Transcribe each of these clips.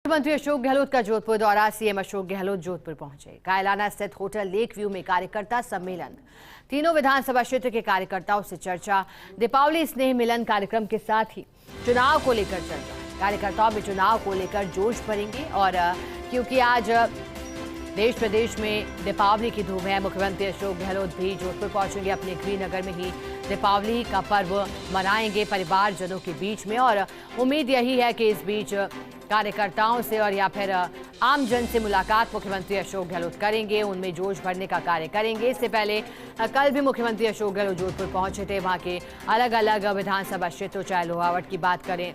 मुख्यमंत्री अशोक गहलोत का जोधपुर दौरा। सीएम अशोक गहलोत जोधपुर पहुंचे। कायलाना स्थित होटल लेक व्यू में कार्यकर्ता सम्मेलन, तीनों विधानसभा क्षेत्र के कार्यकर्ताओं से चर्चा। दीपावली स्नेह मिलन कार्यक्रम के साथ ही चुनाव को लेकर चर्चा। कार्यकर्ताओं में चुनाव को लेकर जोश भरेंगे और क्योंकि आज देश प्रदेश में दीपावली की धूम है, मुख्यमंत्री अशोक गहलोत भी जोधपुर पहुंचेंगे। अपने गृहनगर में ही दीपावली का पर्व मनाएंगे परिवारजनों के बीच में और उम्मीद यही है कि इस बीच कार्यकर्ताओं से और या फिर आम जन से मुलाकात मुख्यमंत्री अशोक गहलोत करेंगे, उनमें जोश भरने का कार्य करेंगे। इससे पहले कल भी मुख्यमंत्री अशोक गहलोत जोधपुर पहुंचे थे। वहां के अलग अलग विधानसभा क्षेत्रों, चाहे लोहावट की बात करें,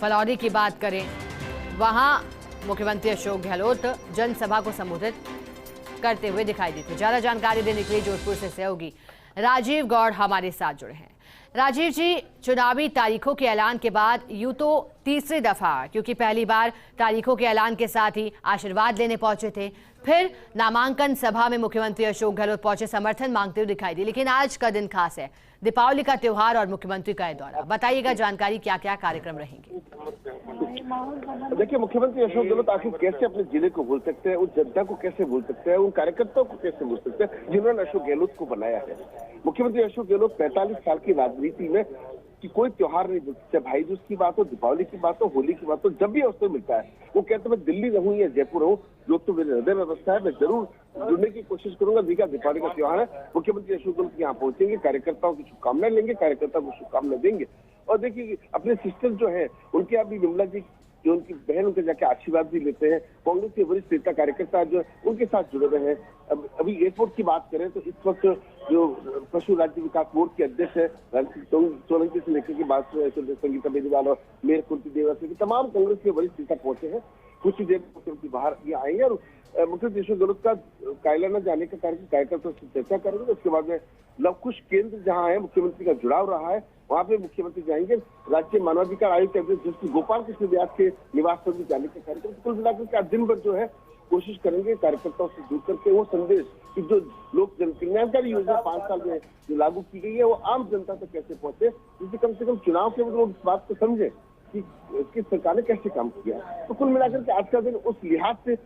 फलौदी की बात करें, वहां मुख्यमंत्री अशोक गहलोत जनसभा को संबोधित करते हुए दिखाई देते। ज्यादा जानकारी देने के लिए जोधपुर से सहयोगी राजीव गौड़ हमारे साथ जुड़े हैं। राजीव जी, चुनावी तारीखों के ऐलान के बाद यूं तो तीसरी दफा, क्योंकि पहली बार तारीखों के ऐलान के साथ ही आशीर्वाद लेने पहुंचे थे, फिर नामांकन सभा में मुख्यमंत्री अशोक गहलोत पहुंचे, समर्थन मांगते हुए दिखाई दी। लेकिन आज का दिन खास है, दीपावली का त्योहार और मुख्यमंत्री का दौरा। बताइएगा जानकारी, क्या क्या कार्यक्रम रहेंगे? देखिए, मुख्यमंत्री अशोक गहलोत आखिर कैसे अपने जिले को भूल सकते हैं, उस जनता को कैसे भूल सकते हैं, उन कार्यकर्ताओं को कैसे भूल सकते हैं जिन्होंने अशोक गहलोत को बनाया है। मुख्यमंत्री अशोक गहलोत 45 साल की राजनीति में कि कोई त्योहार नहीं भूलते, चाहे भाई दूज की बात हो, दीपावली की बात हो, होली की बात हो, जब भी अवसर मिलता है वो कहते मैं दिल्ली रहूं या जयपुर रहूं, जो तो मेरे हृदय में बसता है, मैं जरूर जुड़ने की कोशिश करूंगा। दीपावली का त्योहार है, मुख्यमंत्री अशोक गहलोत यहाँ पहुंचेंगे, कार्यकर्ताओं की शुभकामनाएं लेंगे, कार्यकर्ताओं को शुभकामनाएं देंगे। और देखिए, अपने सिस्टर जो है उनके अभी विमला जी जो उनकी बहन, उनके जाके आशीर्वाद भी लेते हैं। कांग्रेस के वरिष्ठ नेता कार्यकर्ता जो उनके साथ जुड़े हुए हैं। अभी एयरपोर्ट की बात करें तो इस वक्त जो पशु राज्य विकास बोर्ड के अध्यक्ष है सोलंकी से लेकर की बात संगीता बेनीवाल और मेयर कुर्ती देवा से तमाम कांग्रेस के वरिष्ठ नेता पहुंचे हैं। कुछ ही देर में मुख्यमंत्री बाहर ये आएंगे और मुख्यमंत्री अशोक गहलोत का कायलाना जाने का कार्यक्रम कार्यकर्ताओं से चर्चा करेंगे। उसके बाद में लवकुश केंद्र जहां है, मुख्यमंत्री का जुड़ाव रहा है, वहां पे मुख्यमंत्री जाएंगे। राज्य मानवाधिकार आयोग के अध्यक्ष जस्टिस गोपाल कृष्ण व्यास के निवास पर भी जाने का कार्यक्रम। कुल मिलाकर के आज दिन भर जो है कोशिश करेंगे कार्यकर्ताओं से जुड़ करके वो संदेश कि जो लोक जन कल्याणकारी योजना 5 साल में जो लागू की गई है वो आम जनता तक कैसे पहुंचे, जिससे कम से कम चुनाव के बाद लोग इस बात को समझे कि सरकार ने कैसे काम किया। तो कुल मिलाकर के आज का दिन उस लिहाज से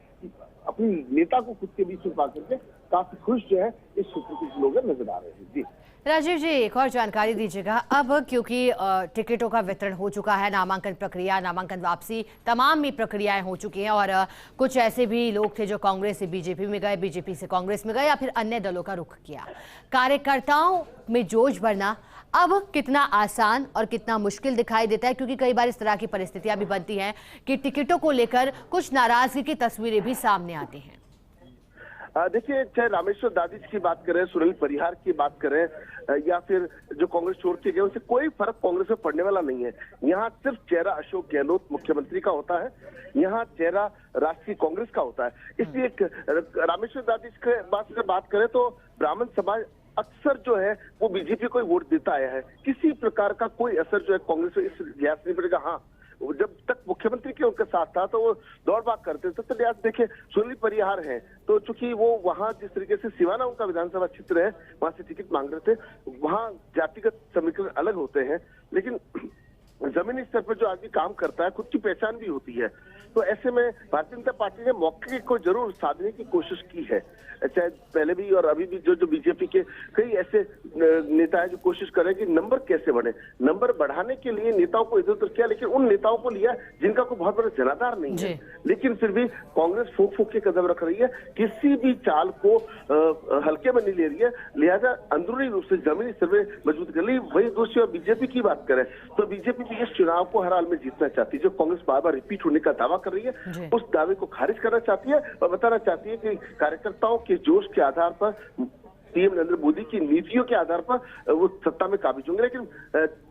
अपनी नेता को खुद के बीच में पा करके काफी खुश जो है इस क्षेत्र के लोग नजर आ रहे हैं। जी राजीव जी, एक और जानकारी दीजिएगा। अब क्योंकि टिकटों का वितरण हो चुका है, नामांकन प्रक्रिया, नामांकन वापसी, तमाम ही प्रक्रियाएं हो चुकी हैं और कुछ ऐसे भी लोग थे जो कांग्रेस से बीजेपी में गए, बीजेपी से कांग्रेस में गए या फिर अन्य दलों का रुख किया। कार्यकर्ताओं में जोश भरना अब कितना आसान और कितना मुश्किल दिखाई देता है, क्योंकि कई बार इस तरह की परिस्थितियां भी बनती हैं कि टिकटों को लेकर कुछ नाराजगी की तस्वीरें भी सामने आती हैं। देखिए, चाहे रामेश्वर दादिज की बात करें, सुनील परिहार की बात करें या फिर जो कांग्रेस छोड़ के गए, उनसे कोई फर्क कांग्रेस में पड़ने वाला नहीं है। यहाँ सिर्फ चेहरा अशोक गहलोत मुख्यमंत्री का होता है, यहाँ चेहरा राष्ट्रीय कांग्रेस का होता है। इसलिए रामेश्वर दादिज के बात करें तो ब्राह्मण समाज अक्सर जो है वो बीजेपी को वोट देता आया है। किसी प्रकार का कोई असर जो है कांग्रेस में इस लिहाज नहीं पड़ेगा। हाँ, जब तक मुख्यमंत्री के उनके साथ था तो वो दौड़ भाग करते थे। तो लिहाज देखिए, सुनील परिहार है तो चूंकि वो वहां जिस तरीके से सिवाना उनका विधानसभा क्षेत्र है, वहां से टिकट मांग रहे थे, वहां जातिगत समीकरण अलग होते हैं, लेकिन जमीनी स्तर पर जो आदमी काम करता है खुद की पहचान भी होती है। तो ऐसे में भारतीय जनता पार्टी ने मौके को जरूर साधने की कोशिश की है, चाहे पहले भी और अभी भी। जो बीजेपी के कई ऐसे नेता है जो कोशिश कर रहे हैं कि नंबर कैसे बढ़े, नंबर बढ़ाने के लिए नेताओं को इधर उधर किया, लेकिन उन नेताओं को लिया जिनका कोई बहुत बड़ा जनाधार नहीं है। लेकिन फिर भी कांग्रेस फूक फूक के कदम रख रही है, किसी भी चाल को हल्के में नहीं ले रही है, लिहाजा अंदरूनी रूप से जमीनी स्तर में मजबूत कर ली। वही दूसरी और बीजेपी की बात करें तो बीजेपी भी इस चुनाव को हर हाल में जीतना चाहती है। जो कांग्रेस बार बार रिपीट होने का दावा कर रही है, उस दावे को खारिज करना चाहती है और बताना चाहती है कि कार्यकर्ताओं के जोश के आधार पर, पीएम नरेंद्र मोदी की नीतियों के आधार पर वो सत्ता में काबिज होंगे। लेकिन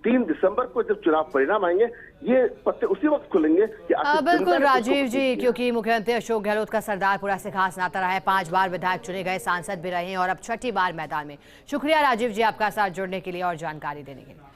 3 दिसंबर को जब चुनाव परिणाम आएंगे, ये पत्ते उसी वक्त खुलेंगे कि बिल्कुल राजीव जी, क्योंकि मुख्यमंत्री अशोक गहलोत का सरदारपुरा से खास नाता रहा है, 5 बार विधायक चुने गए, सांसद भी रहे हैं और अब 6ठी बार मैदान में। शुक्रिया राजीव जी आपका साथ जुड़ने के लिए और जानकारी देने के लिए।